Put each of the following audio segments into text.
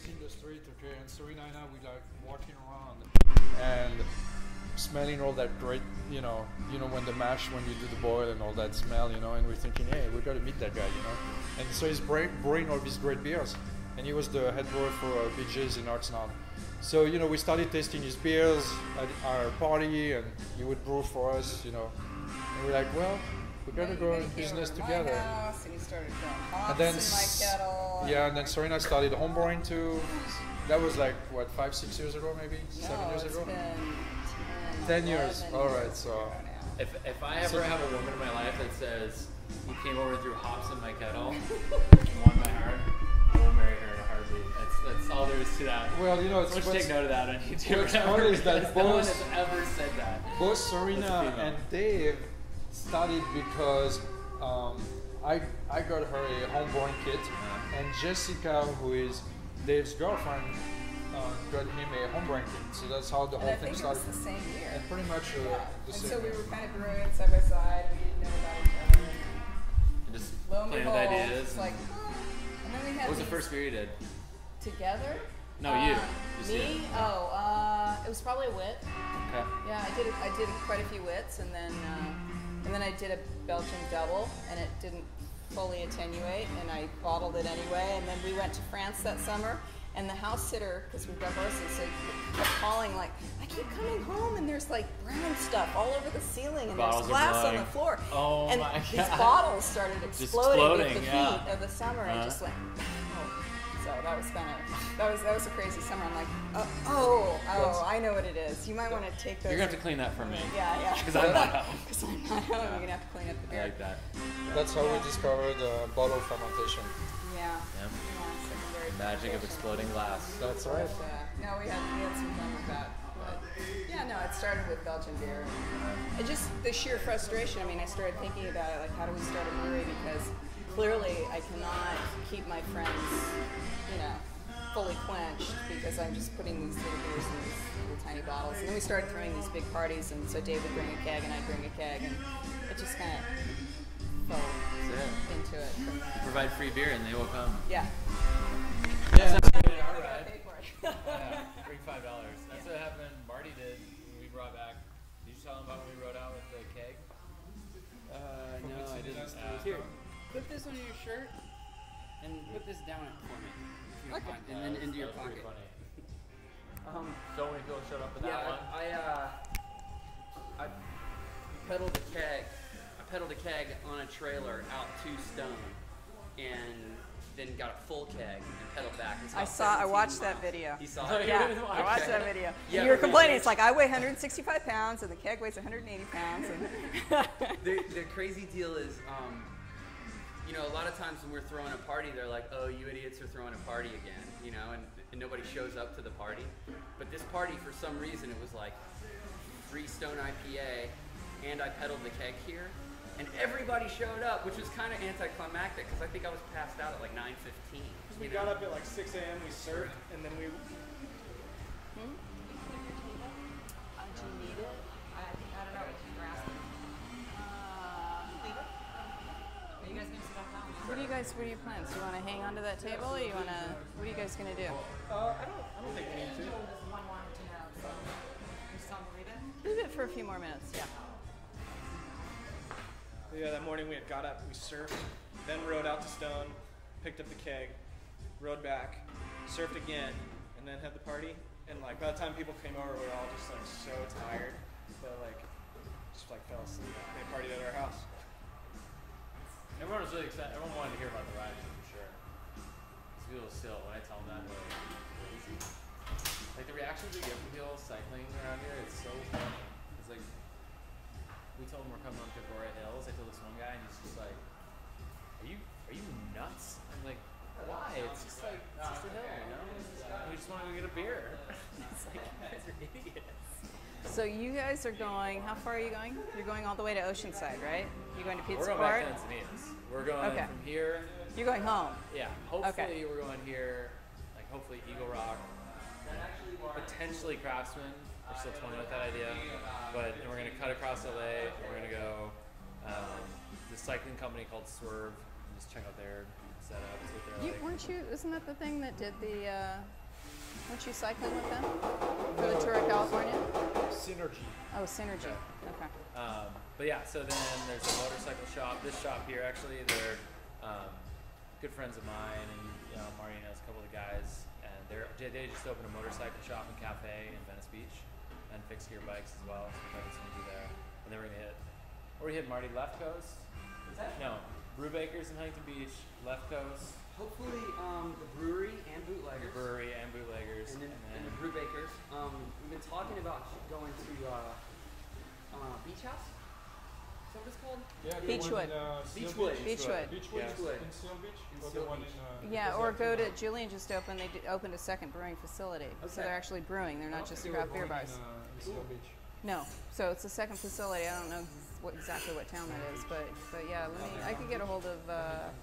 in the street, okay, and Serena and I, we like walking around and smelling all that great, you know when the mash, when you do the boil and all that smell, and we're thinking, hey, we got to meet that guy, And so he's brewing all these great beers, and he was the head brewer for BJ's in Arsenal. So we started tasting his beers at our party, and he would brew for us, and we're like, well, we gotta go in business together. House, and he started growing hops and then in my kettle. Yeah, and then Serena started homebrewing too. That was like what, 5-6 years ago, maybe 7 years ago. Been 10 years. All right, so if I ever have a woman in my life that says you came over through hops in my kettle and won my heart, I will marry her in a heartbeat. That's all there is to that. Well, it's let's take note of that on YouTube. What's funny is that no one has ever said that. Both Serena and Dave started because I got her a homebrewing kit, and Jessica, who is Dave's girlfriend, got him a homebrewing kit. So that's how the whole thing started. It was the same year. And pretty much the and same. So we were kind of brewing side by side. We didn't know about each other. And just Lo and playing with behold, ideas. it's like, and then we had what was the first beer you did? Together? No, you. Me? Oh, it was probably a wit. Okay. Yeah, I did quite a few wits, and then I did a Belgian double, and it didn't fully attenuate, and I bottled it anyway. And then we went to France that summer, and the house sitter, because we've got horses, so kept calling like, I keep coming home, and there's like brown stuff all over the ceiling, and there's glass on the floor. Oh and my God. these bottles started exploding with the heat of the summer, and just went. So that was that was a crazy summer. I'm like, I know what it is. You might want to take those. You're gonna have to clean that for me. Yeah. Because I'm not home. Because I'm not home. You're gonna have to clean up the beer. I like that. That's how we discovered bottle fermentation. Yeah. Yep. Secondary Magic of exploding glass. That's right. No, we had some fun with that. But yeah, no, it started with Belgian beer. And just the sheer frustration. I mean, I started thinking about it, like, how do we start a brewery? Because clearly I cannot keep my friends, fully quenched, because I'm just putting these little beers in these little tiny bottles. And then we started throwing these big parties, and so Dave would bring a keg and I'd bring a keg, and it just kind of fell into it from there. Provide free beer and they will come. Yeah. Yeah. Bring $5. That's what happened. Marty did when we brought back. Did you tell him about when we rode out with the keg? No, I didn't. Here, put this on your shirt and put this down for me, if you don't mind, and then into your pocket. So many people showed up with that one. I pedaled a keg. I pedaled a keg on a trailer out to Stone, and then got a full keg and pedaled back. I watched that video. You saw it? Yeah, I watched that video. Yeah, and you were complaining. It's like, I weigh 165 pounds and the keg weighs 180 pounds. And the crazy deal is, a lot of times when we're throwing a party, they're like, oh, you idiots are throwing a party again, and nobody shows up to the party. But this party, for some reason, it was like 3 Stone IPA, and I pedaled the keg here. And everybody showed up, which was kind of anticlimactic, because I think I was passed out at like 9:15. We got up at like 6 a.m., we surfed, and then we... Do you need it? I don't know what you're asking. Leave it? Are you guys going to sit down? What are your plans? You want to hang on to that table, or you want to, what are you guys going to do? I don't think we need to. One more to know, so you still want to leave it? Leave it for a few more minutes, yeah. Yeah, that morning we had got up, we surfed, then rode out to Stone, picked up the keg, rode back, surfed again, and then had the party. And like by the time people came over, we were all just like so tired that just fell asleep. They partied at our house. Everyone was really excited. Everyone wanted to hear about the ride for sure. It's people still, when I tell them that, they're like, crazy. Like the reactions we get from people cycling around here, it's so funny. It's like, we told him we're coming up to Gloria Hills. I told this one guy, and he's just like, "Are you nuts?" I'm like, "Why? It's just like it's just a hill, We just want to go get a beer." It's like, you guys are idiots. So you guys are going. How far are you going? You're going all the way to Oceanside, right? You're going to Pizza We're going Court. back to Encinitas. We're going from here. You're going home. Yeah. Hopefully we're going here. Like hopefully Eagle Rock, potentially Craftsman. We're still toying with that idea, but we're going to cut across LA. We're going to go this cycling company called Swerve, and just check out their setups with their Isn't that the thing that did the, weren't you cycling with them for the Tour of California? Synergy. Oh, Synergy. Okay. But yeah, so then there's a motorcycle shop. This shop here, actually, they're good friends of mine, and Marty knows a couple of the guys, and they just opened a motorcycle shop and cafe in Venice Beach, and fixed gear bikes as well. So we're going to do there, and then we're gonna hit. Or we hit Marty Left Coast. What's that? No, Brewbakers in Huntington Beach, Left Coast. Hopefully, the brewery and bootleggers. Bootleggers. And the Brewbakers. We've been talking about going to Beach House. Is that what it's called? Yeah, the Beachwood. one in, Seal Beachwood. Beachwood. Beachwood. In Seal Beach? In Or Seal the one Beach. in, Yeah, is or that go the to one- Julian just opened. They opened a second brewing facility, so Okay. they're actually brewing. They're I not don't just think they were craft beer going bars. in Seal Beach. No, so it's a second facility. I don't know exactly what town that is, but yeah, I could get a hold of.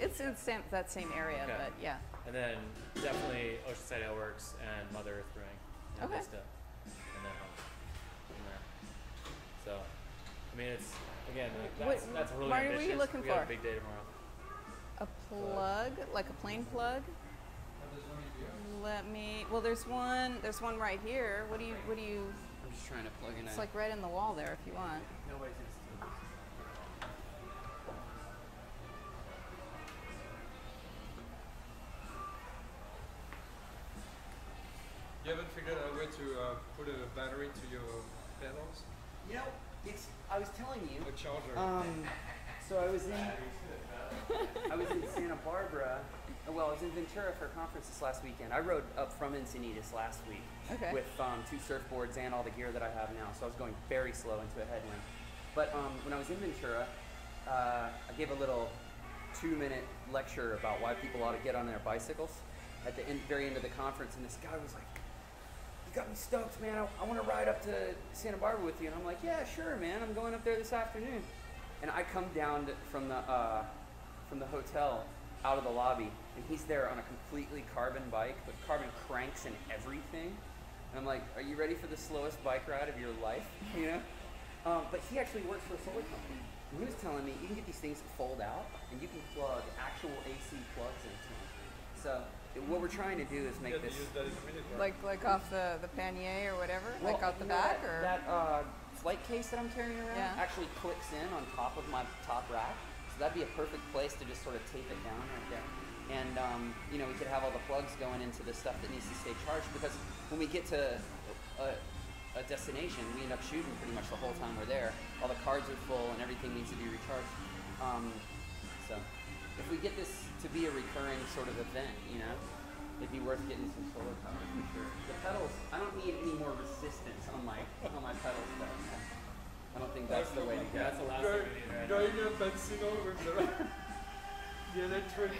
It's in that same area, Okay. but yeah. And then definitely Oceanside Ale Works and Mother Earth Brewing. In Okay. Vista. And then home from there. So, I mean, it's, again, like, that's really Marty, what are ambitious. you looking we got for? a big day tomorrow. A plug, like a plain plug. Let me. Well, there's one right here. What do you? I'm just trying to plug in. It's like right in the wall there, if you want. Nobody's going to steal this. You haven't figured out a way to put a battery to your pedals? I was telling you. A charger? So I was in Santa Barbara. Well, I was in Ventura for a conference this last weekend. I rode up from Encinitas last week Okay. with 2 surfboards and all the gear that I have now. So I was going very slow into a headwind. But when I was in Ventura, I gave a little 2-minute lecture about why people ought to get on their bicycles at the very end of the conference. And this guy was like, "You got me stoked, man. I want to ride up to Santa Barbara with you." And I'm like, "Yeah, sure, man. I'm going up there this afternoon." And I come down from the hotel out of the lobby, and he's there on a completely carbon bike with carbon cranks and everything. And I'm like, "Are you ready for the slowest bike ride of your life?" You know? But he actually works for a solar company. And he was telling me you can get these things to fold out, and you can plug actual AC plugs into them. So what we're trying to do is make this. Use that in a minute, right? Like off the pannier or whatever, Well, like off the you know back, that, or that flight case that I'm carrying around Yeah. actually clicks in on top of my top rack. So that'd be a perfect place to just sort of tape it down right there. And we could have all the plugs going into the stuff that needs to stay charged, because when we get to a destination, we end up shooting pretty much the whole time we're there. All the cards are full and everything needs to be recharged. So if we get this to be a recurring sort of event, it'd be worth getting some solar power for sure. The pedals, I don't need any more resistance on my pedals though. I don't think that's the way to go. That's the last thing we need right now. Going a bicycle with the electric,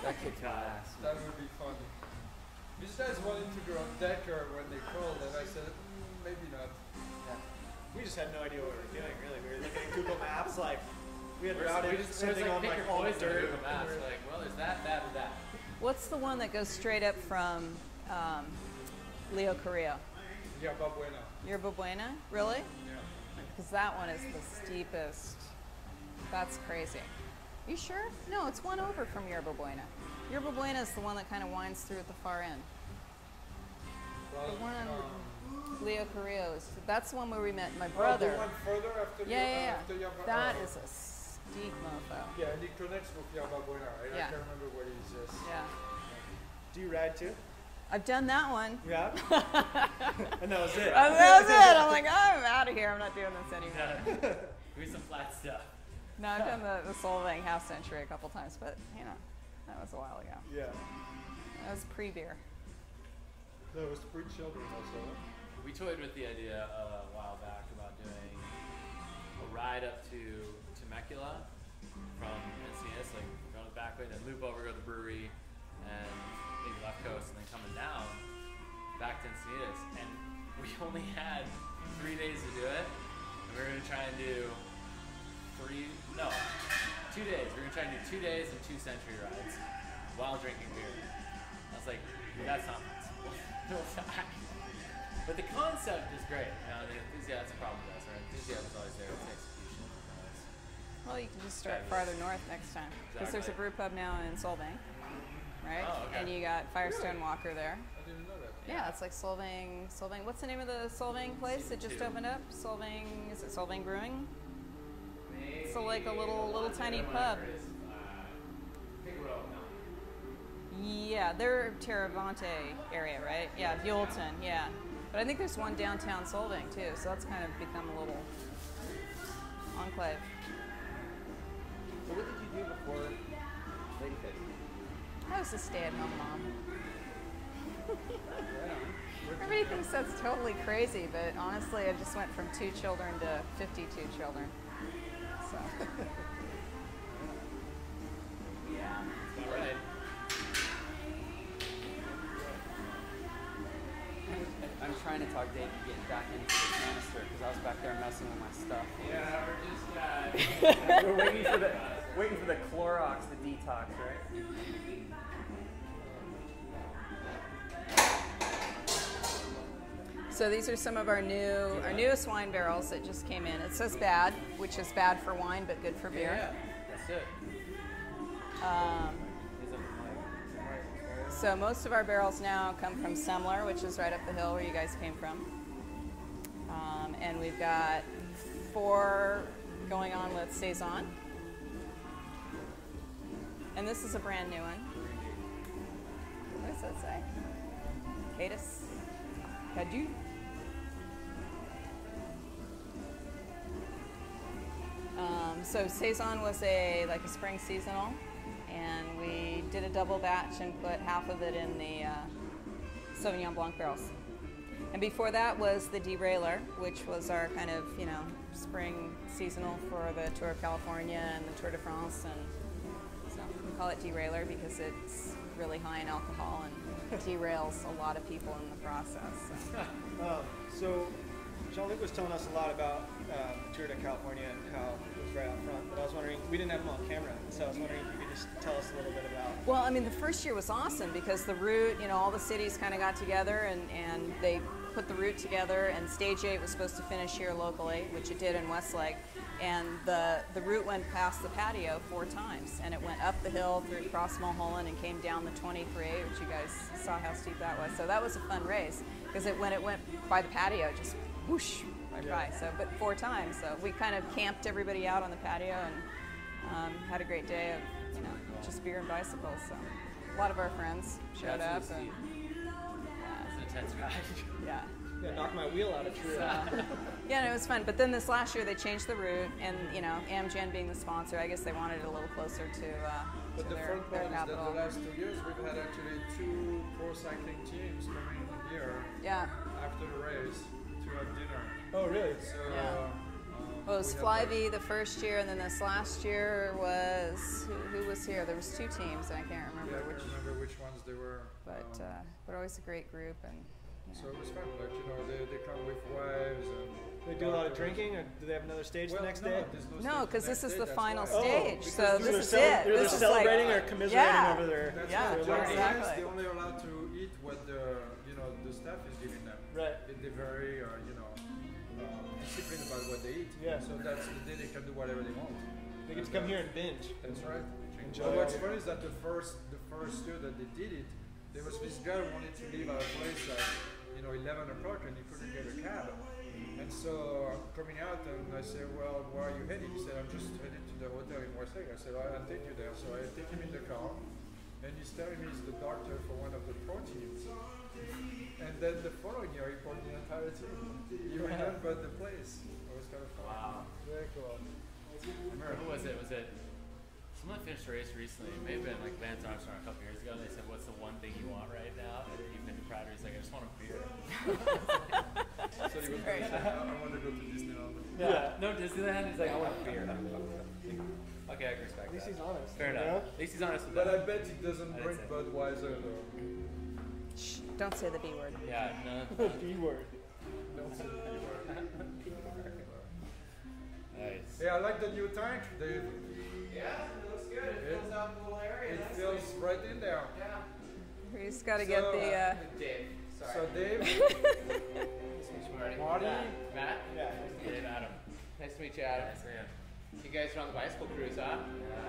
That kicked my ass. that would be fun. These guys wanted to go on Decker when they called, and I said, maybe not. We just had no idea what we were doing, really. We were looking at Google Maps, like, we had We routed just something on pick like your all the poison dirt. Google Maps. We're like, well, there's that, and that. what's the one that goes straight up from Leo Carrillo? Yerba Buena. Yerba Buena? Really? Yeah. Because that one is the steepest. That's crazy. You sure? No, it's one over from Yerba Buena. Yerba Buena is the one that kind of winds through at the far end. Well, The one on Leo Carrillo that's the one where we met my brother. The one further after Yeah. after Yerba That is a steep mofo. Yeah, and it connects with Yerba Buena. I Yeah. can't remember what it is. Yes. Yeah. Do you ride too? I've done that one. Yeah. And that was it. That was it. I'm like, I'm out of here. I'm not doing this anymore. Do some flat stuff. No, I've done the Solvang half century a couple times, but that was a while ago. Yeah. That was pre-beer. That was pre-children also. We toyed with the idea a while back about doing a ride up to Temecula from Encinitas, like going the back way, then loop over, go to the brewery, and maybe left coast, and then coming down back to Encinitas. And we only had 3 days to do it, and we were gonna try and do 2 days. We were gonna try and do 2 days and 2 century rides while drinking beer. I was like, that's not possible. But the concept is great. The enthusiasm problem with us. Our enthusiasm is always there. It's execution. Well, you can just start farther north next time. Because there's a brew pub now in Solvang, right? Oh, okay. And you got Firestone Walker there. I didn't know that. Yeah, it's like Solvang. What's the name of the Solvang place that just opened up? Solvang, is it Solvang Brewing? It's like a little tiny pub. Yeah, they're Terravante area, right? Yeah, Buellton, yeah. But I think there's one downtown Solvang too, so that's kind of become a little enclave. So what did you do before Ladyface? I was a stay-at-home mom. Right on. Everybody thinks that's totally crazy, but honestly, I just went from 2 children to 52 children. So, yeah. All right. I'm trying to talk Dave to get back into the canister because I was back there messing with my stuff. Yeah, we're just We're waiting for the Clorox, the detox, right? So these are some of our newest wine barrels that just came in. It says bad, which is bad for wine but good for beer. Yeah, that's it. So most of our barrels now come from Semler, which is right up the hill where you guys came from. And we've got 4 going on with Saison. And this is a brand new one. What does that say? Cadus? Cadu? So Saison was a spring seasonal, and we did a double batch and put half of it in the Sauvignon Blanc barrels. And before that was the Derailer, which was our kind of, spring seasonal for the Tour of California and the Tour de France. And so we call it Derailer because it's really high in alcohol and derails a lot of people in the process. So Jean-Luc was telling us a lot about the Tour de California and how it was right out front, but I was wondering, we didn't have him on camera, so I was wondering if you could just tell us a little bit about. Well, I mean, the first year was awesome because the route, all the cities kind of got together and they put the route together, and Stage 8 was supposed to finish here locally, which it did in Westlake, and the route went past the patio 4 times, and it went up the hill through across Mulholland and came down the 23, which you guys saw how steep that was. So that was a fun race because when it went by the patio, just whoosh right by. So, but 4 times. So we kind of camped everybody out on the patio and had a great day of just beer and bicycles. So a lot of our friends showed up. And, It's an intense ride. yeah. Yeah, knock my wheel out of true. Yeah, no, it was fun. But then this last year they changed the route, and Amgen being the sponsor, I guess they wanted it a little closer to But the their fun part is that capital. the last 2 years we've had actually 2 pro cycling teams coming here Yeah. after the race to have dinner. Oh, really? So, Yeah. Well, it was we had Flyby the first year, and then this last year was who was here? There was 2 teams, and I can't remember I which. can't remember which ones they were. But always a great group, and So it was fun. Like they come with wives and. They do a lot of drinking, or do they have another stage the next day? no, because this is the final stage. stage. because So they're this is it. They're This is celebrating like, or commiserating yeah. over their. That's Yeah, right. their exactly. They're only allowed to eat what the staff is giving them. Right. They're very disciplined about what they eat. Yeah. So that's the day they can do whatever they want. They get to come here and binge. That's right. Enjoy. But what's funny is that the first year that they did it, there was this guy who wanted to leave our place at 11 o'clock and he couldn't get a cab. And so I'm coming out and I say, well, where are you heading? He said, I'm just headed to the hotel in Westlake. I said, I'll take you there. So I take him in the car and he's telling me he's the doctor for one of the pro teams. And then the following year he brought the entire team. He remembered the place. It was kind of fun. Wow. Very cool. Who was it? Was it someone finished a race recently? It may have been like Lance Armstrong a couple years ago. And they said, "What's the one thing you want right now?" And you've been proud. He's like, "I just want a beer." So he was going to say, I want to go to Disneyland. Yeah. No Disneyland. He's like, "I want a beer." Okay, I can respect At least that. he's honest. Fair you enough. know? At least he's honest with But I that. bet he doesn't I drink didn't say. Budweiser though. Shh, don't say the B word. Yeah. No. B word. Don't say the word. Nice. Yeah, I like the new tank. Yeah, it looks good. It fills out the little area. It feels right in there. Yeah. We just got to get the. Dave. Sorry. So Dave, Marty, Matt. Yeah. Dave, Adam. Nice to meet you, Adam. Nice man. You guys are on the bicycle cruise, huh? Yeah,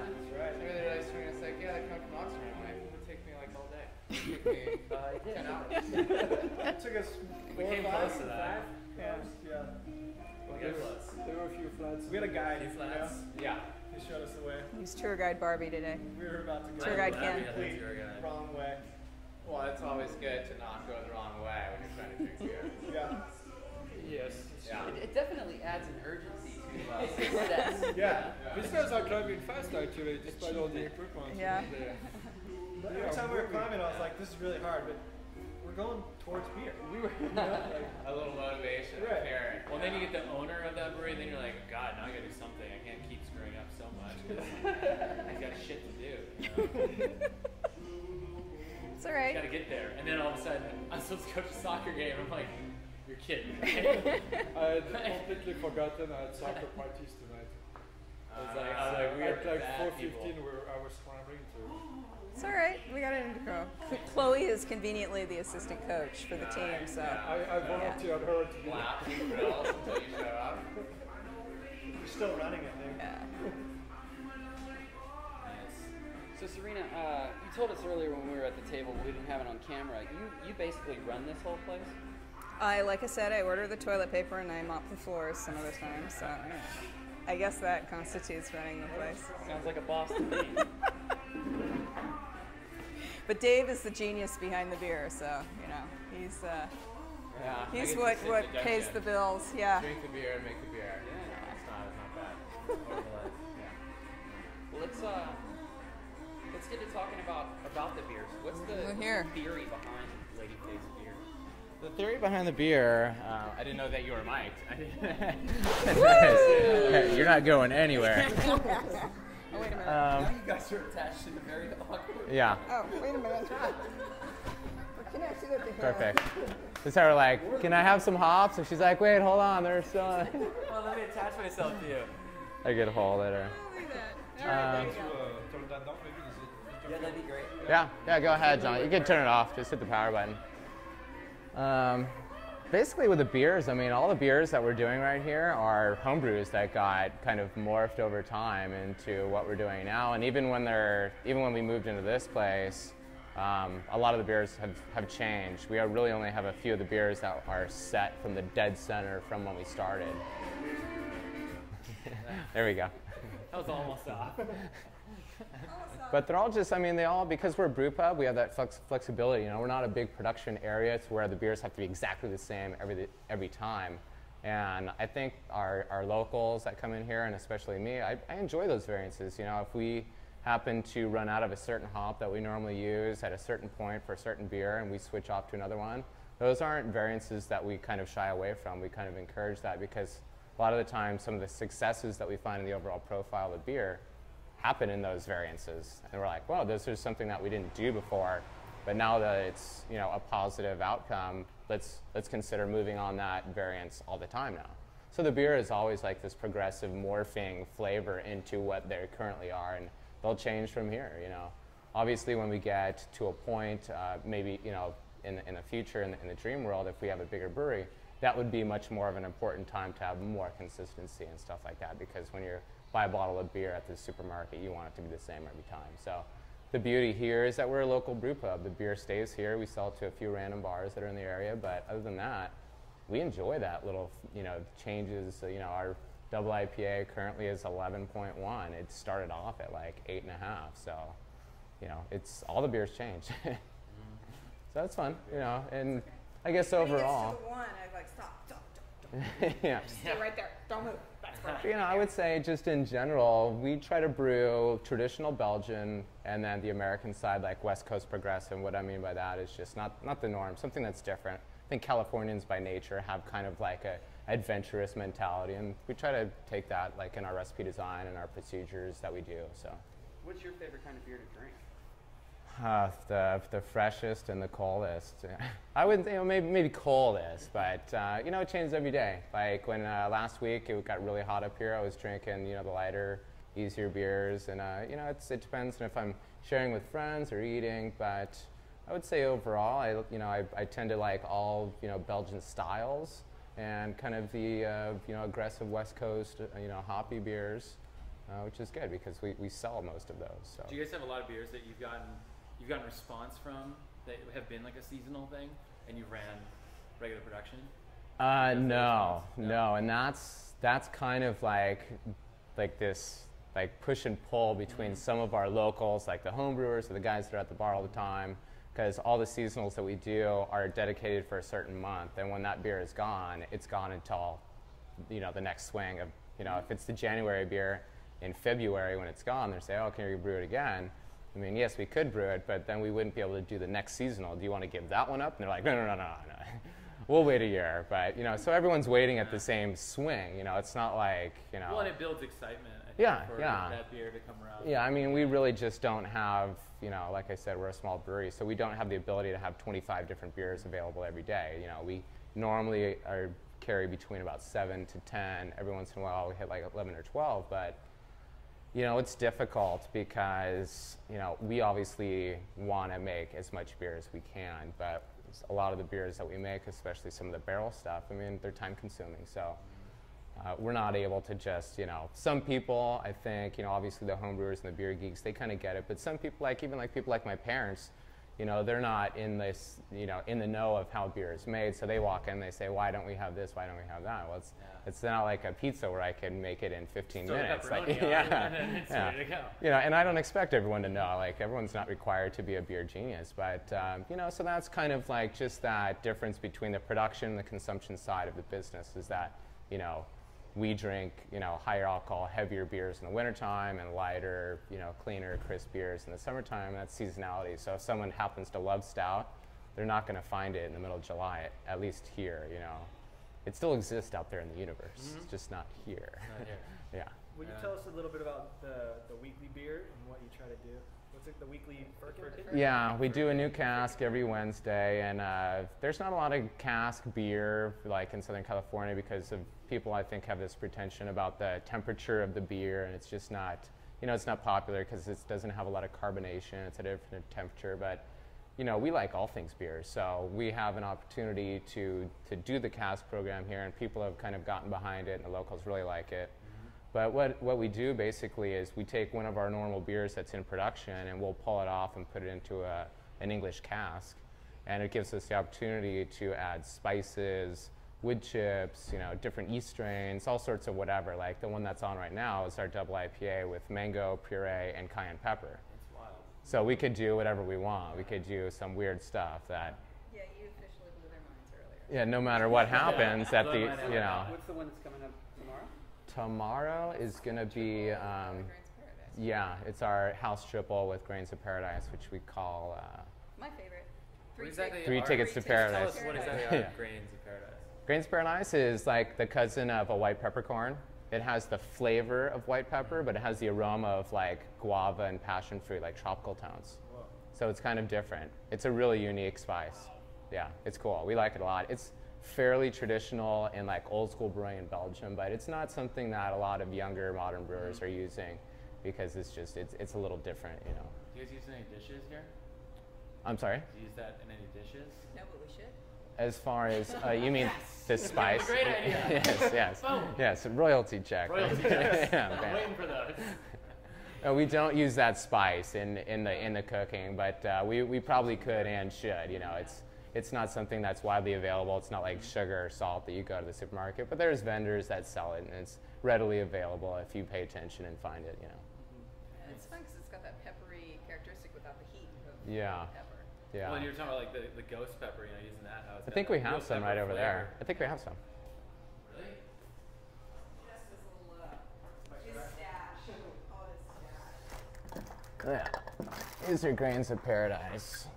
that's right. Maybe they're like swinging us like, yeah, they come from Oxford. I'm like, it would take me like all day. It took me 10 hours. It took us We came close to that. Yeah. We got close. There were a few flats. We had a guide. Few flats. Yeah. He showed us the way. He's tour guide Barbie today. We were about to go Tour guide I'm glad Ken. we had that tour guide. wrong way. Well, it's always good to not go the wrong way when you're trying to drink beer. Yeah. Yes. Yeah. It definitely adds an urgency to success. Yeah. These guys are climbing fast actually, despite all the equipment. Yeah. But every time we were climbing, I was like, this is really hard, but we're going towards beer. We were, A little motivation, Right. caring. Well, then you get the owner of that brewery, then you're like, God, now I gotta do something. I can't keep screwing up so much. I got shit to do. You know? It's all right. Gotta get there. And then all of a sudden, I'm supposed to coach a soccer game. I'm like, you're kidding, right? I had completely forgotten I had soccer parties tonight. I was like, we are At like bad 4:15, people. I was scrambling to. It's all right. We got it under control. Chloe is conveniently the assistant coach for the team, so. I volunteered her to be. Laugh at the girls until you show up. we're still running it, dude. Yeah. So Serena, you told us earlier when we were at the table, we didn't have it on camera. You basically run this whole place? Like I said, I order the toilet paper and I mop the floors some of the time, so I guess that constitutes running the place. Sounds like a boss to me. But Dave is the genius behind the beer, so he's Yeah. I he's get to what sit what deduction. pays the bills. Yeah. Drink the beer and make the beer. Yeah. It's not bad. Overload. Yeah. Well, let's get to talking about the beers. What's the Here. theory behind Ladyface beer? The theory behind the beer, I didn't know that you were mic'd. You're not going anywhere. Oh, wait a minute. Now you guys are attached in a very awkward. Yeah, Oh, wait a minute. We're connected at the hip. perfect. Just how we're like, can I have some hops? And she's like, wait, hold on, there's still. Well, let me attach myself to you. I get a hold at her. Look at that. All right, there you go. Turn that down, maybe. Is it? Yeah, that'd be great. Yeah, go ahead, John. You can turn it off. Just hit the power button. Basically, with the beers, I mean, all the beers that we're doing right here are home brews that got kind of morphed over time into what we're doing now. And even when we moved into this place, a lot of the beers have changed. We really only have a few of the beers that are set from the dead center from when we started. There we go. That was almost off. But they're all just, I mean, because we're a brew pub, we have that flexibility. We're not a big production area to where the beers have to be exactly the same every time. And I think our locals that come in here, and especially me, I enjoy those variances. If we happen to run out of a certain hop that we normally use at a certain point for a certain beer and we switch off to another one, those aren't variances that we kind of shy away from. We kind of encourage that because a lot of the time some of the successes that we find in the overall profile of beer happen in those variances, and we're like, well, this is something that we didn't do before, but now that it's a positive outcome, let's consider moving on that variance all the time now. So the beer is always like this progressive morphing flavor into what they currently are, and they'll change from here. Obviously, when we get to a point, maybe in the future, in the dream world, if we have a bigger brewery, that would be much more of an important time to have more consistency and stuff like that, because when you're buy a bottle of beer at the supermarket, you want it to be the same every time. So the beauty here is that we're a local brew pub. The beer stays here. We sell it to a few random bars that are in the area, but other than that, we enjoy that little, changes. Our double IPA currently is 11.1. It started off at like 8.5. So, it's all the beers change. So that's fun, and I guess overall. When it gets to the one, I like stop. Yeah. Stay right there. Don't move. That's perfect. I would say just in general, we try to brew traditional Belgian and then the American side, like West Coast progressive. What I mean by that is just not the norm, something that's different. I think Californians by nature have kind of like a adventurous mentality, and we try to take that like in our recipe design and our procedures that we do. So, What's your favorite kind of beer to drink? The freshest and the coldest. I wouldn't say maybe coldest, but it changes every day. Like when last week it got really hot up here, I was drinking the lighter, easier beers, and it depends on if I'm sharing with friends or eating. But I would say overall, I tend to like all Belgian styles and kind of the aggressive West Coast hoppy beers. which is good because we sell most of those. So. Do you guys have a lot of beers that you've gotten response from that have been like a seasonal thing, and you ran regular production? No, and that's kind of like this like push and pull between some of our locals, like the home brewers or the guys that are at the bar all the time, because all the seasonals that we do are dedicated for a certain month, and when that beer is gone, it's gone until the next swing of if it's the January beer in February when it's gone, they say, oh, can you brew it again? I mean, yes, we could brew it, but then we wouldn't be able to do the next seasonal. Do you want to give that one up? And they're like, no. We'll wait a year. But, so everyone's waiting at the same swing. It's not like, Well, and it builds excitement, I think, for that beer to come around. Yeah, I mean, we really just don't have, like I said, we're a small brewery, so we don't have the ability to have 25 different beers available every day. We normally carry between about 7 to 10. Every once in a while, we hit like 11 or 12, but it's difficult because, we obviously want to make as much beer as we can, but a lot of the beers that we make, especially some of the barrel stuff, I mean, they're time consuming. So we're not able to just, some people, I think, obviously the home brewers and the beer geeks, they kind of get it, but some people, even people like my parents, they're not in this, in the know of how beer is made. So they walk in, they say, why don't we have this? Why don't we have that? Well, it's not like a pizza where I can make it in 15 minutes. Like, and it's ready to go. And I don't expect everyone to know. Like, everyone's not required to be a beer genius. But, so that's kind of like just that difference between the production and the consumption side of the business is that, we drink, higher alcohol, heavier beers in the wintertime and lighter, cleaner, crisp beers in the summertime. That's seasonality. So if someone happens to love stout, they're not going to find it in the middle of July, at least here, It still exists out there in the universe. It's just not here. Not here. Yeah. Will you tell us a little bit about the weekly beer and what you try to do? What's it, the weekly Firkin? Yeah, we do a new cask every Wednesday, and there's not a lot of cask beer like in Southern California because of people, I think, have this pretension about the temperature of the beer, and it's just not, it's not popular because it doesn't have a lot of carbonation. It's at a different temperature, but we like all things beer, so we have an opportunity to do the cask program here, and people have kind of gotten behind it, and the locals really like it. But what we do basically is we take one of our normal beers that's in production and we'll pull it off and put it into an English cask, and it gives us the opportunity to add spices, wood chips, different yeast strains, all sorts of whatever. Like the one that's on right now is our double IPA with mango, puree, and cayenne pepper. So we could do whatever we want. We could do some weird stuff that. Yeah, you officially blew their minds earlier. Yeah, no matter what happens at the, What's the one that's coming up tomorrow? Tomorrow is going to be, it's our house triple with Grains of Paradise, which we call. My favorite. What exactly Three are- Tickets to Tell Paradise. us what exactly are Grains of Paradise. Grains of Paradise is like the cousin of a white peppercorn. It has the flavor of white pepper, but it has the aroma of like guava and passion fruit, like tropical tones. Whoa. So it's kind of different. It's a really unique spice. Yeah, it's cool. We like it a lot. It's fairly traditional in like old school brewing in Belgium, but it's not something that a lot of younger modern brewers are using because it's just, it's a little different, Do you guys use any dishes here? I'm sorry? Do you use that in any dishes? No, but we should. As far as, you mean the spice? Great idea. yes. Boom. Yes, royalty check. Royalty checks. Yeah, I'm man. waiting for those. No, we don't use that spice in the cooking, but we probably could and should. It's not something that's widely available. It's not like sugar or salt that you go to the supermarket, but there's vendors that sell it, and it's readily available if you pay attention and find it. And it's fun because it's got that peppery characteristic without the heat of Yeah. pepper. Yeah. Well, you're talking about like the ghost pepper, using that. How it's I got think that we have ghost some pepper right over flavor. there. I think we have some. Really? Just this little his stash. All his stash. Yeah. These are Grains of Paradise.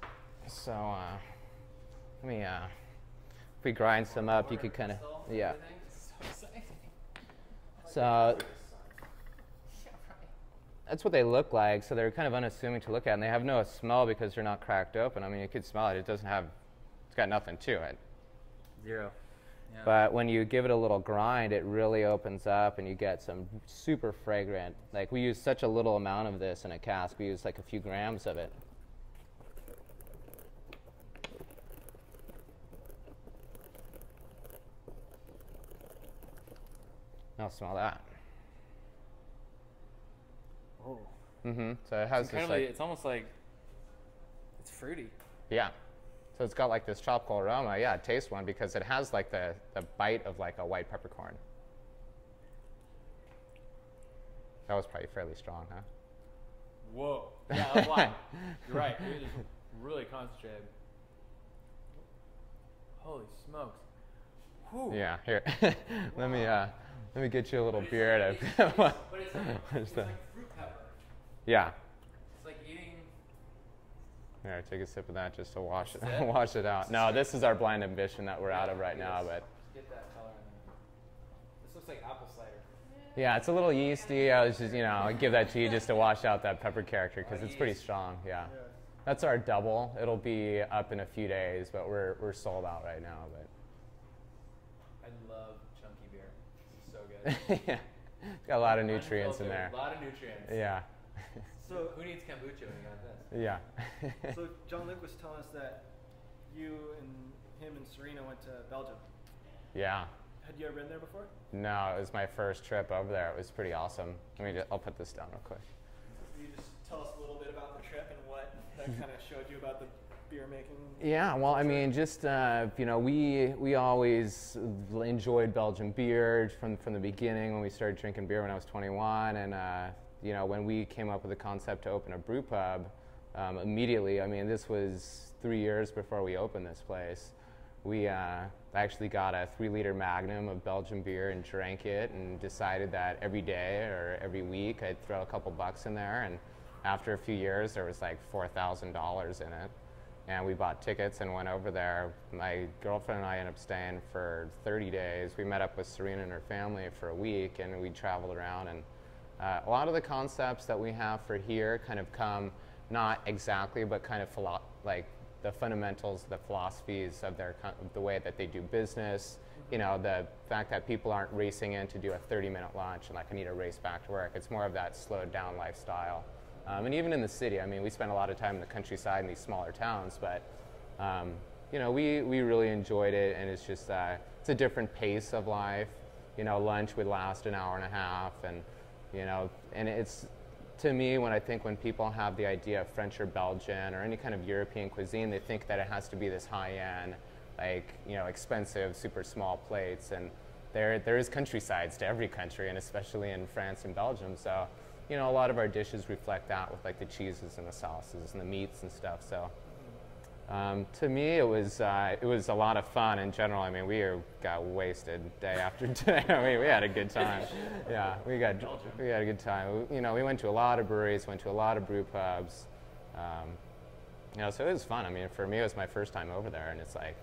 So, let me, if we grind some up, you could kind of, yeah. So exciting. So, that's what they look like. So they're kind of unassuming to look at, and they have no smell because they're not cracked open. I mean, you could smell it. It's got nothing to it. Zero. Yeah. But when you give it a little grind, it really opens up, and you get some super fragrant. Like, we use such a little amount of this in a cask. We use like a few grams of it. Now smell that. Oh. So it has It's this like, it's almost like it's fruity. yeah. So it's got like this tropical aroma. Yeah, taste one because it has like the bite of like a white peppercorn. That was probably fairly strong, huh? Whoa. Yeah, that's why. You're right. It is really concentrated. Holy smokes. Whew. Yeah, here. let me get you a little beer to But it's like fruit pepper. Yeah. It's like eating. Here, take a sip of that just to wash That's it? wash it out. No, this is our blind ambition that we're out of right now, but Just get that color in there. This looks like apple cider. yeah, it's a little yeasty. I was just, I give that to you just to wash out that pepper character because it's pretty Yeast. strong. Yeah. That's our double. It'll be up in a few days, but we're sold out right now. But I love chunky beer. This is so good. yeah, it's got a lot of nutrients in there. A lot of nutrients. Yeah. So Who needs kombucha when you got this? Yeah. so John Luke was telling us that you and him and Serena went to Belgium. Yeah. Had you ever been there before? No, it was my first trip over there. It was pretty awesome. I'll put this down real quick. Can you just tell us a little bit about the trip and what that kind of showed you about the beer making? Yeah, well, I mean, just we always enjoyed Belgian beer from the beginning when we started drinking beer when I was 21, and when we came up with the concept to open a brew pub, immediately, I mean, this was 3 years before we opened this place. We actually got a 3-liter Magnum of Belgian beer and drank it and decided that every day or every week I'd throw a couple bucks in there, and after a few years there was like $4,000 in it. And we bought tickets and went over there. My girlfriend and I ended up staying for 30 days. We met up with Serena and her family for a week, and we traveled around. And a lot of the concepts that we have for here kind of come, not exactly, but kind of like the fundamentals, the philosophies of the way that they do business. The fact that people aren't racing in to do a 30-minute lunch and like I need to race back to work. It's more of that slowed down lifestyle. And even in the city, I mean, we spend a lot of time in the countryside in these smaller towns, but we really enjoyed it, and it's just it's a different pace of life. Lunch would last an hour and a half, and and it's, to me, when people have the idea of French or Belgian or any kind of European cuisine, they think that it has to be this high-end, like expensive, super small plates, and there is countrysides to every country, and especially in France and Belgium. So a lot of our dishes reflect that with like the cheeses and the sauces and the meats and stuff. So to me, it was a lot of fun in general. I mean, we got wasted day after day. I mean, we had a good time. Yeah, we had a good time. We went to a lot of breweries, went to a lot of brew pubs. So it was fun. I mean, for me, it was my first time over there, and it's like,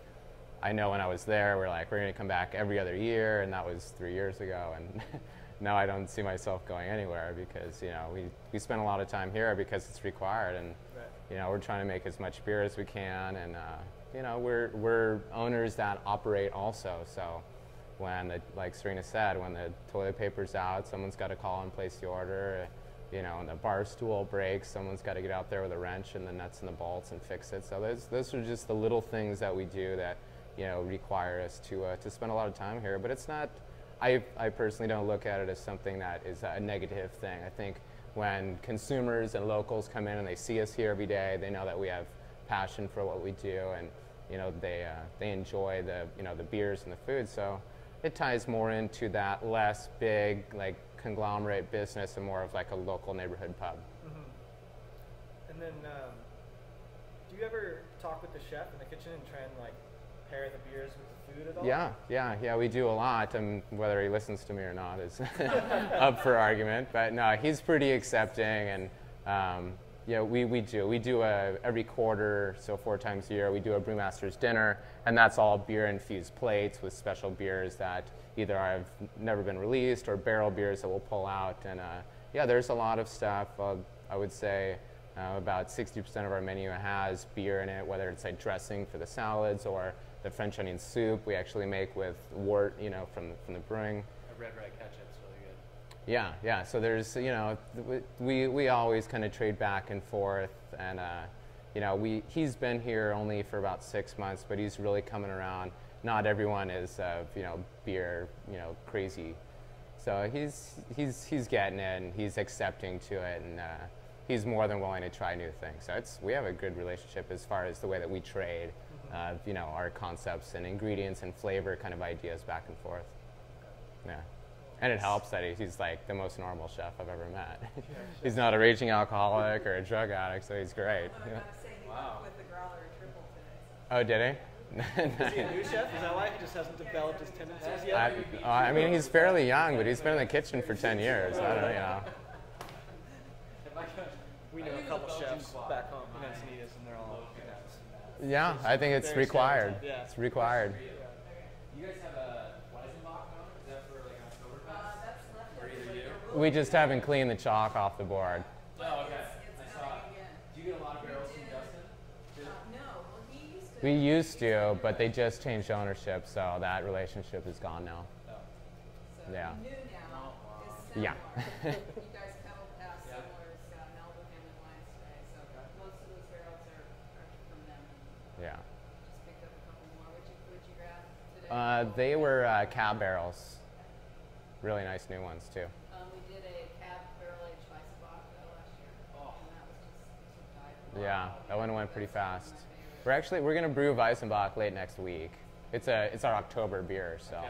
I know when I was there, we're going to come back every other year, and that was 3 years ago, and now I don't see myself going anywhere because we spend a lot of time here because it's required, and we're trying to make as much beer as we can, and we're owners that operate also. So when like Serena said, when the toilet paper's out, someone's got to call and place the order. And the bar stool breaks, someone's got to get out there with a wrench and the nuts and the bolts and fix it. So those are just the little things that we do that require us to spend a lot of time here. But it's not. I personally don't look at it as something that is a negative thing. I think when consumers and locals come in and they see us here every day, they know that we have passion for what we do, and they enjoy the beers and the food. So it ties more into that less big like conglomerate business and more of like a local neighborhood pub. And then, do you ever talk with the chef in the kitchen and try and like pair the beers with the food at all? Yeah, we do a lot, and whether he listens to me or not is up for argument. But no, he's pretty accepting, and we do every quarter, so 4 times a year, we do a brewmaster's dinner, and that's all beer-infused plates with special beers that either have never been released or barrel beers that we'll pull out. And there's a lot of stuff. I would say about 60% of our menu has beer in it, whether it's like dressing for the salads or the French onion soup we actually make with wort, from the brewing. A red ketchup's really good. Yeah. So there's, we always kind of trade back and forth, and he's been here only for about 6 months, but he's really coming around. Not everyone is, beer, crazy. So he's getting it, and he's accepting to it, and he's more than willing to try new things. So we have a good relationship as far as the way that we trade, you know, our concepts and ingredients and flavor kind of ideas back and forth. Yeah. And it helps that he's like the most normal chef I've ever met. He's not a raging alcoholic or a drug addict, so he's great. Although I'm saying he worked with the growler and triple today. Oh, did he? Is he a new chef? Is that why he just hasn't developed his tendencies yet? I mean, he's fairly young, but he's been in the kitchen for 10 years. I don't know, you know. We know a couple chefs back home in Encinitas, and they're all nuts. Yeah, I think it's required. Yeah. It's required. You guys have a Weizenbach on? Is that for like Oktoberfest? That's left For either you? We just haven't cleaned the chalk off the board. Oh, okay. It's I saw coming it. again. Do you get a lot of barrels from Dustin? No, well he used to. We used to, but they just changed ownership, so that relationship is gone now. So Yeah. new now is Yeah. Sandbar. You guys pedal past Sandler's Melba Family Wines today, so most of those barrels are from them. Yeah. Just picked up a couple more. What'd you grab today? They were cab barrels. Really nice new ones, too. We did a cab barrel aged Weizenbach last year, and that was just died. Yeah, that one went pretty fast. We're gonna brew Weizenbach late next week. It's our October beer, so. Okay.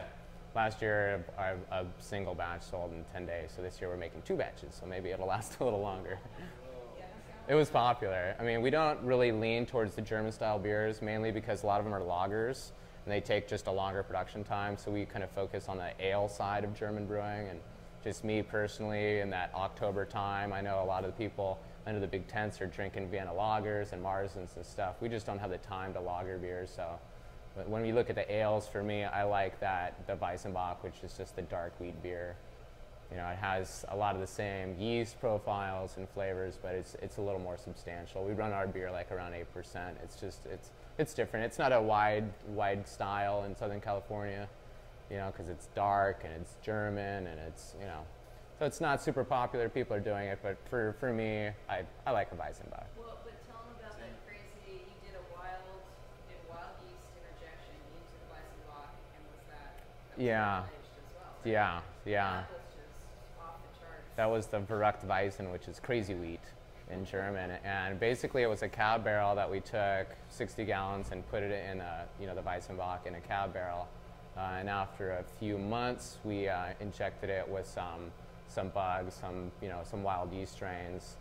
Last year, a single batch sold in 10 days, so this year we're making 2 batches, so maybe it'll last a little longer. It was popular. I mean, we don't really lean towards the German-style beers, mainly because a lot of them are lagers, and they take just a longer production time, so we kind of focus on the ale side of German brewing, and just me personally, in that October time, I know a lot of the people under the big tents are drinking Vienna lagers and Marzens and stuff. We just don't have the time to lager beers, so. But when we look at the ales, for me, I like the Weizenbach, which is just the dark wheat beer. You know, it has a lot of the same yeast profiles and flavors, but it's a little more substantial. We run our beer like around 8%. It's different. It's not a wide style in Southern California, you know, because it's dark and it's German and it's, you know, so it's not super popular. People are doing it, but for me, I like a Weizenbach. Well, but tell them about that crazy. You did wild yeast interjection into the Weizenbach, and was that Yeah. aged as well? Right? Yeah. That was just off the charts. That was the Verrücktweizen, which is crazy wheat in German. And basically it was a cab barrel that we took 60 gallons and put it in the Weizenbach in a cab barrel. And after a few months, we injected it with some bugs, some wild yeast strains.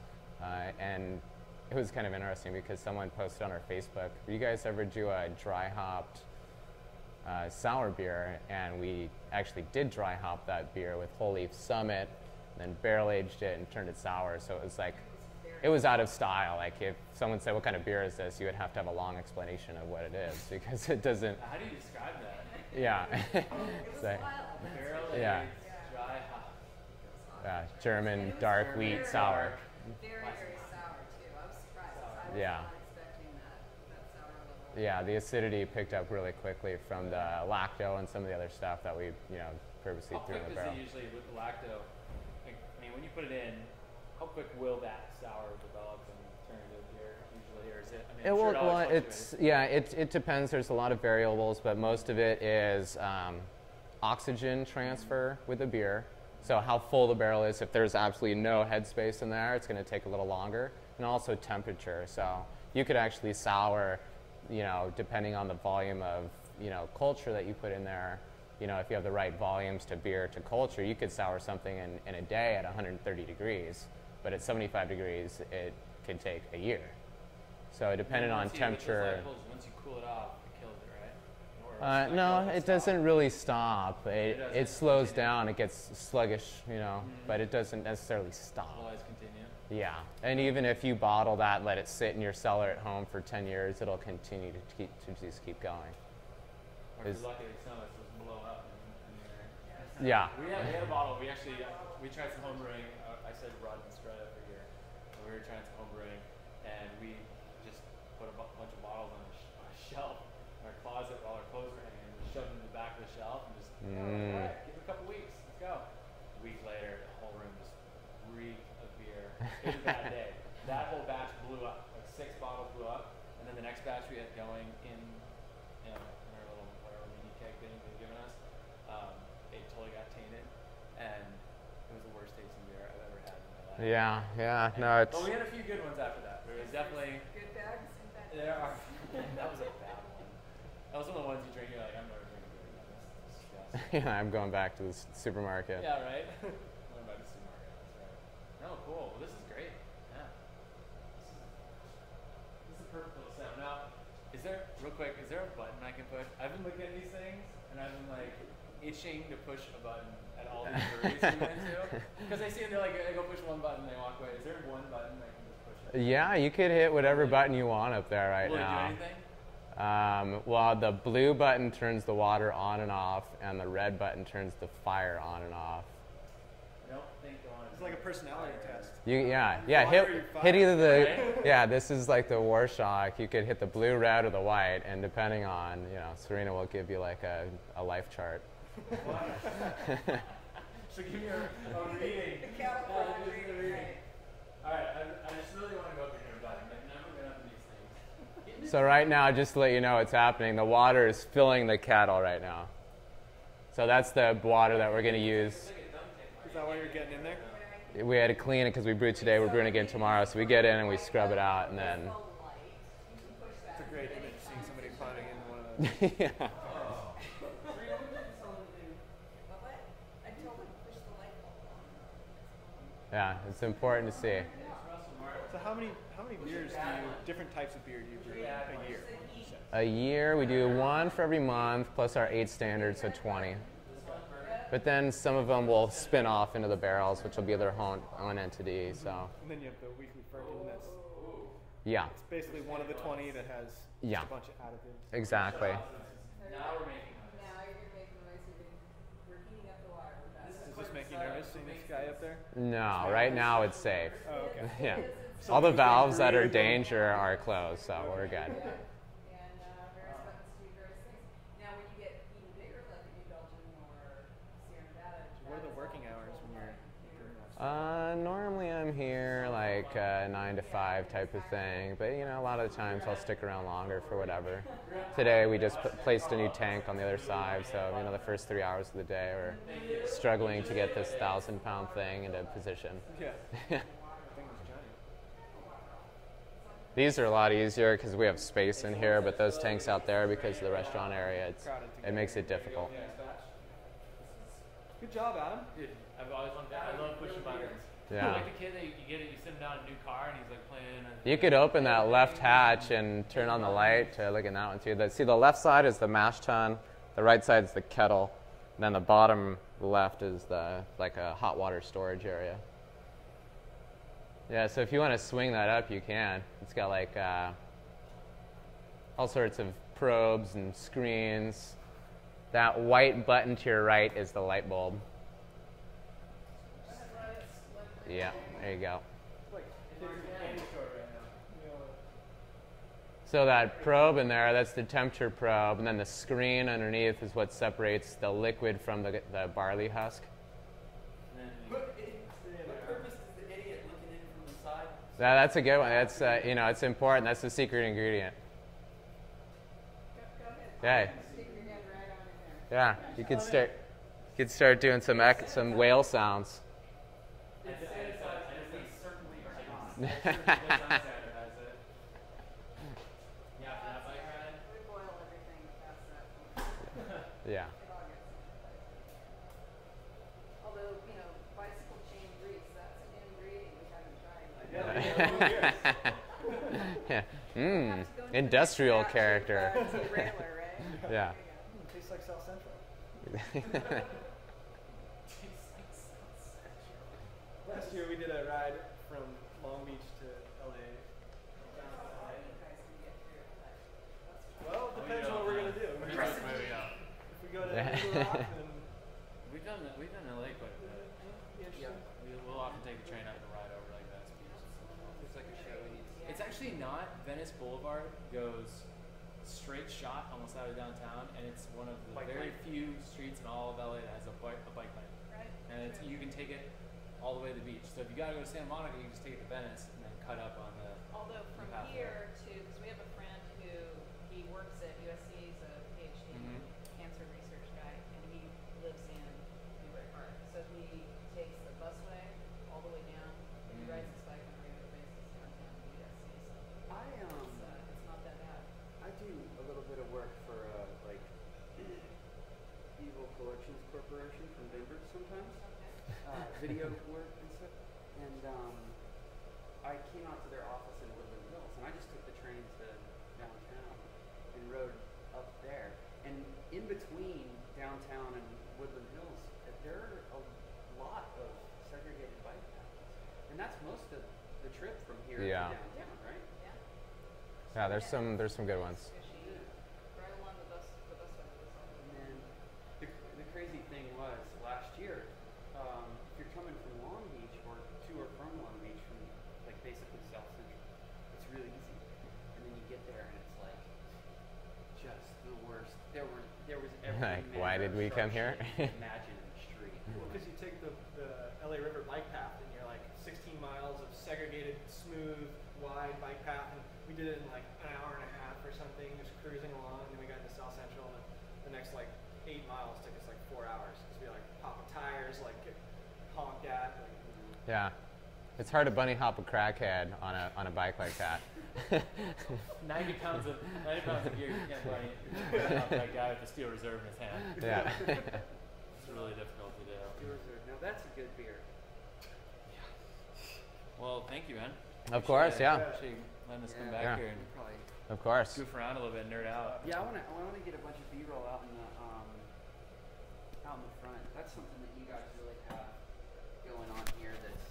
And it was kind of interesting because someone posted on our Facebook, you guys ever do a dry hopped sour beer? And we actually did dry hop that beer with Whole Leaf Summit, then barrel aged it and turned it sour. So it was like, it was out of style. Like if someone said, what kind of beer is this? You would have to have a long explanation of what it is because it doesn't. How do you describe that? Yeah. So, Barrel yeah. aged, dry hop. German dark wheat sour. Very, very sour too. I was surprised. I was Yeah. not expecting that sour level. Yeah, the acidity picked up really quickly from the lacto and some of the other stuff that we, purposely How threw quick in the does barrel. it usually with the lacto? Like, I mean, when you put it in, how quick will that sour develop and turn into a beer usually, or is it? I mean, I'm sure it always fluctuates. It depends. There's a lot of variables, but most of it is oxygen transfer with the beer. So how full the barrel is. If there's absolutely no headspace in there, it's going to take a little longer, and also temperature. So you could actually sour, depending on the volume of culture that you put in there. If you have the right volumes to beer to culture, you could sour something in a day at 130 degrees, but at 75 degrees, it can take a year. So depending on temperature. Once you cool it off, it kills it, right? Or No, it doesn't really stop. It slows down. It gets sluggish, but it doesn't necessarily stop. Always continue. Yeah, and even if you bottle that, let it sit in your cellar at home for 10 years, it'll continue to just keep going. Or if you're lucky, some of it will blow up. Yeah. We had a bottle. We tried some home brewing. I said Rod and spread every year. We were trying some home brewing, and we just put a bunch of bottles on a shelf in our closet while our clothes were hanging. We shoved them in the back of the shelf and just, all right, give it a couple weeks. Let's go. A week later, the whole room just reeked of beer. It was a bad day. That whole batch blew up. Like 6 bottles blew up, and then the next batch we had going in our little whatever mini keg thing they've given us, it totally got tainted. and it was the worst tasting beer I've ever had in my life. Yeah, no, it's. But we had a few good ones after that. There was definitely. Good bags and bad There are. That was a bad one. That was one of the ones you drink. You're like, I'm never drinking beer again. This is disgusting. Yeah, I'm going back to the supermarket. Yeah, right. Going back to the supermarket. That's right. No, cool. Well, this is great. Yeah. This is a perfect little sound. Now, is there real quick? Is there a button I can push? I've been looking at these things and I've been like itching to push a button at all these breweries we went to because I see them. They're like, I go push one button, and they walk away. Is there one button I can just push? Yeah, you could hit whatever button you want up there right Will now. it do anything? Well, the blue button turns the water on and off, and the red button turns the fire on and off. I don't think on. It's like a personality test. Yeah. Fire, Hit either the. Right? Yeah, this is like the Warshak. You could hit the blue, red, or the white, and depending on, Serena will give you like a life chart. So give me a reading. The California Just a reading, right. All right, I just really want to go up in here, but I've never been up in these things. So right now, just to let you know what's happening, the water is filling the kettle right now. So that's the water that we're going to use. Is that why you're getting in there? We had to clean it because we brewed today. We're brewing again tomorrow. So we get in and we scrub it out, and then. It's a great image seeing somebody climbing into one of those. Yeah. Yeah, it's important to see. So how many beers different types of beer do you brew a year? A year, we do one for every month, plus our 8 standards, so 20. But then some of them will spin off into the barrels, which will be their own entity. So. And then you have the weekly ferment that's Yeah. it's basically one of the 20 that has Yeah. a bunch of additives. Exactly. Now we're making. Now you're making noise. We're heating up the water. Does this make you nervous seeing this guy up there? No, right now it's safe. Oh, okay. Yeah. All the valves that are danger are closed, so we're good. And various buttons do various things. Now, when you get even bigger, like in New Belgium or Sierra Nevada, What are the working hours when you're doing this? Normally I'm here like 9 to 5 type of thing, but a lot of the times I'll stick around longer for whatever. Today we just placed a new tank on the other side, so the first 3 hours of the day we're struggling to get this 1,000-pound thing into position. Yeah. That thing was giant. These are a lot easier because we have space in here, but those tanks out there, because of the restaurant area, it makes it difficult. Yeah. Good job, Adam. Dude, I've always loved that. I love pushing buttons. Yeah. Like the kid that you get it, you sit him down in a new car, and he's like playing. You could open that left hatch and turn on the light to look at that one too. See, the left side is the mash tun, the right side is the kettle, and then the bottom left is like a hot water storage area. Yeah, so if you want to swing that up, you can. It's got like all sorts of probes and screens. That white button to your right is the light bulb. Yeah, there you go. So that probe in there, that's the temperature probe, and then the screen underneath is what separates the liquid from the barley husk. What purpose is the idiot looking in from the side? That's a good one. That's it's important. That's the secret ingredient. Go ahead. Okay. Stick your head right on in there. Yeah, you could start doing some whale sounds. We boil everything past that point. Yeah. It all gets Although, bicycle chain grease, that's an ingredient we haven't tried. Yeah. We'll have to go into the Industrial next batch character. of, derailleur, right? Yeah. Tastes like South Central. Last year we did a ride from Long Beach to LA. Well, it depends on what we're gonna do. If we go to Little Rock, then We've done LA quite a bit. interesting. We'll often take the train out and ride over like Venice Beach. It's like a show. It's actually not. Venice Boulevard goes straight shot almost out of downtown, and it's one of the very few streets in all of LA that has a bike lane. Right. And you can take it all the way to the beach. So if you gotta go to Santa Monica, you can just take it to Venice and then cut up on the. Although from path here to, because we have a friend who, he works at USC, he's a PhD Mhm. cancer research guy, and he lives in Newbury Park. So he video work and stuff. And I came out to their office in Woodland Hills, and I just took the train to downtown and rode up there. And in between downtown and Woodland Hills, there are a lot of segregated bike paths, and that's most of the trip from here to downtown, right? Yeah, there's some good ones. Right along the bus route. And then the crazy thing was last year, if you're coming from Long Beach or to or from Long Beach, from like basically South Central, it's really easy. And then you get there and it's like just the worst. There was every Like, why manner did of we come sharp here? shit you can imagine in the street. Because you take the LA River bike path and you're like 16 miles of segregated, smooth, wide bike path, and we did it in like an hour and a half or something, just cruising along. And then we got into South Central, and the next like 8 miles took us like 4 hours because we like popping tires, like get honked at. Like, Yeah, it's hard to bunny hop a crackhead on a bike like that. 90 pounds of gear you can't buy that guy with the steel reserve in his hand. Yeah. It's really difficult to do. Now that's a good beer. Well, thank you, man. Of course, yeah. Appreciate you letting us come back Yeah. here and Probably. Of course. goof around a little bit, nerd out. Yeah, I wanna get a bunch of B-roll out in the front. That's something that you guys really have going on here that's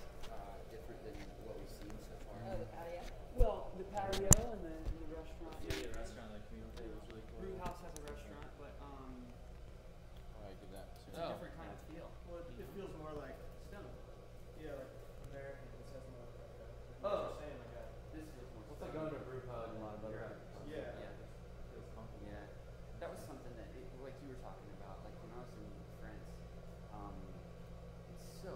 different than what we've seen so far. Oh, the patio. Well, the patio and the restaurant. Yeah, the restaurant, like community, was really cool. Brew House has a restaurant, but I do that too. it's a different kind of feel. well, it feels more like Stone. like American. It says more like that. Oh. You're saying like that. This feels more. It's like going to a brew pub and a lot of other Yeah. Feels comfortable. Yeah, that was something that, like you were talking about, like when I was in France, it's so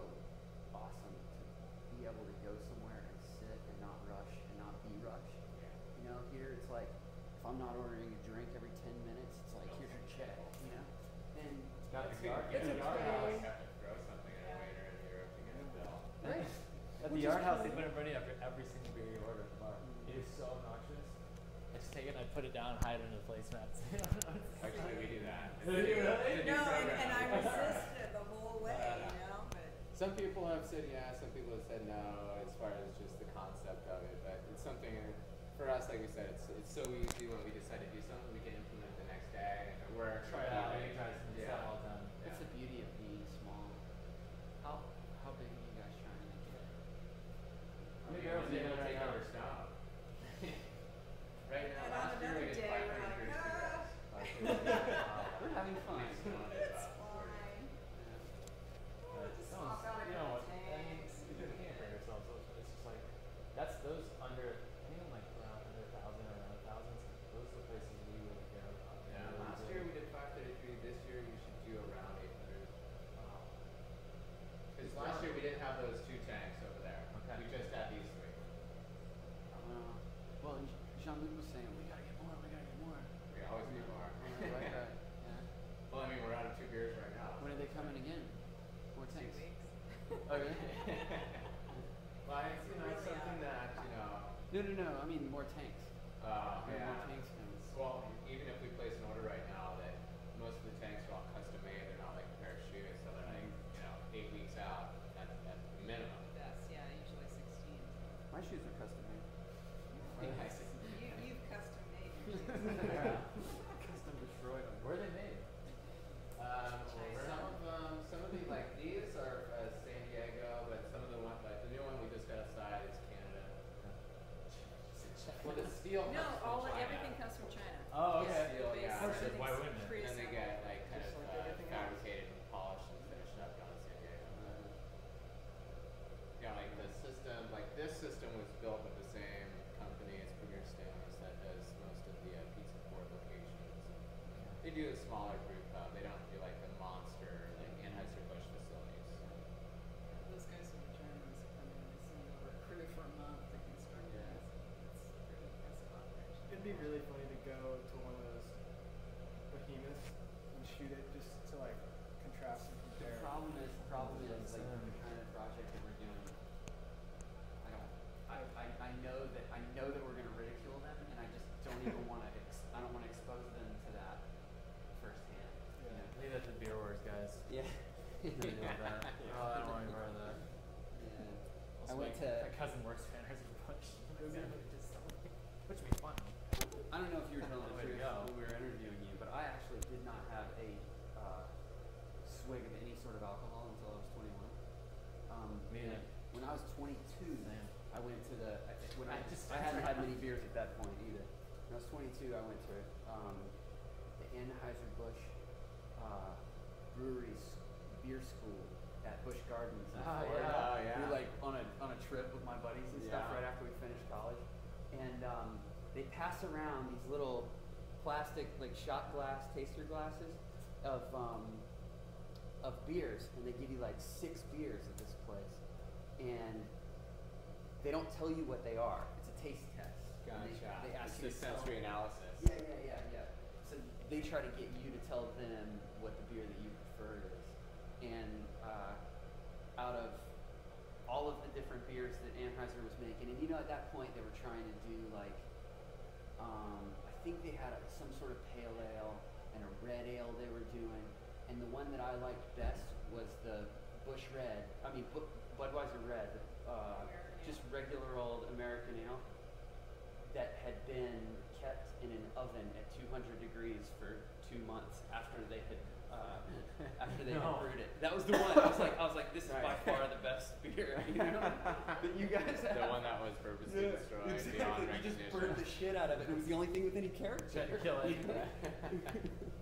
awesome to be able to go somewhere and sit and not rush and not be rushed. You know, here it's like, if I'm not ordering a drink every 10 minutes, it's like, here's your check, you know? And Got the yard. it's the yard house. okay. have to throw something at a waiter in Europe to get a bill. Right. At the Which is yard house, they cool. put it ready after every single beer you order at the bar. It is so obnoxious. I just take it and I put it down and hide it under the placemats. Actually, we do that. No, and I resisted the whole way, you know, but. Some people have said yes, some people have said no, as far as just the concept of it. But it's something for us, like we said, it's so easy when we decide to do something, we can implement the next day. And we're Try it out. You guys can Yeah. stuff all done. That's the beauty of being small. How big are you guys trying to get? Maybe Errol's doing it right now. Right now, And on last year we another did day, 500 we're like, cigarettes. ah. Last year we did, We're having fun. It's fine. But Just no, swap out you know our what? I mean, tanks. we do the can't for yourselves. So it's just like that's those under. I think I'm like around under 1,000 or around 1,000. Those are the places we really care about. Yeah, Really last do. year we did 533. This year you should do around 800. Because last year we didn't have those 2 tanks over there. Okay. We just had these 3. Well, and Jean-Luc was saying, we gotta get more, we gotta get more. We always need more. Right. Yeah. Well, I mean, we're out of 2 beers right now. When are they coming again? More 2 tanks? weeks. Oh, really? Well, it's, it's something that, No. I mean, more tanks. When are yeah. more tanks coming? Well, even if we place an order right now, that most of the tanks are all custom made. They're not like a pair of shoes, so they're like, 8 weeks out at the minimum. That's, yeah, usually 16. My shoes are custom made. You've custom made your shoes. Custom destroyed them. Where are they made? Some of the like these are San Diego, but some of the one like the new one we just got outside is Canada. Well, the steel No, comes from China. everything comes from China. Oh, okay. Steel, The base, yeah. everything's Why wouldn't it? And then they pre-assembled. get like kind Just of like everything else. fabricated and polished and finished up down in San Diego. Like the system, like this system was built with the same company as Premier Stainless that does most of the pizza port locations. They do a smaller brew pub. They don't do like the monster like Anheuser-Busch facilities. Those guys are the Germans. I mean, they send over a crew for a month to construct Yeah. this. It's pretty impressive operation. It'd be really funny to go to one of those behemoths and shoot it just to like contrast and The compare. problem is like the kind of project that we're doing. I know that we're gonna ridicule them, and I just don't even want to. I don't want to expose them to that firsthand. You know? Leave that to Beer Wars, guys. Yeah. Deal with that. Oh, I don't want to be part of that. cousin works for Anheuser-Busch. Which would be fun. I don't know if you were telling the Way to truth go. when we were interviewing you, but I actually did not have a swig of any sort of alcohol until I was 21. Me and neither. when I was 22, Same. I went to the. I I hadn't had many beers at that point either. When I was 22, I went to the Anheuser-Busch breweries beer school at Busch Gardens in Oh, Florida. yeah. Oh, yeah. We were like on a trip with my buddies and stuff Yeah. right after we finished college, and they pass around these little plastic like shot glass taster glasses of beers, and they give you like 6 beers at this place, and they don't tell you what they are. It's a taste test. And They ask you It's to the tell sensory them. analysis. Yeah. So they try to get you to tell them what the beer that you prefer is. And out of all of the different beers that Anheuser was making, and at that point they were trying to do like, I think they had some sort of pale ale and a red ale they were doing. And the one that I liked best was the Busch Red. Budweiser Red, just regular old American ale that had been kept in an oven at 200 degrees for 2 months after they had had brewed it. That was the one. I was like, this is by far the best beer, that you guys have. The one that was purposely destroyed beyond Exactly. You just recognition. burned the shit out of it. It was the only thing with any character. Tried to kill it.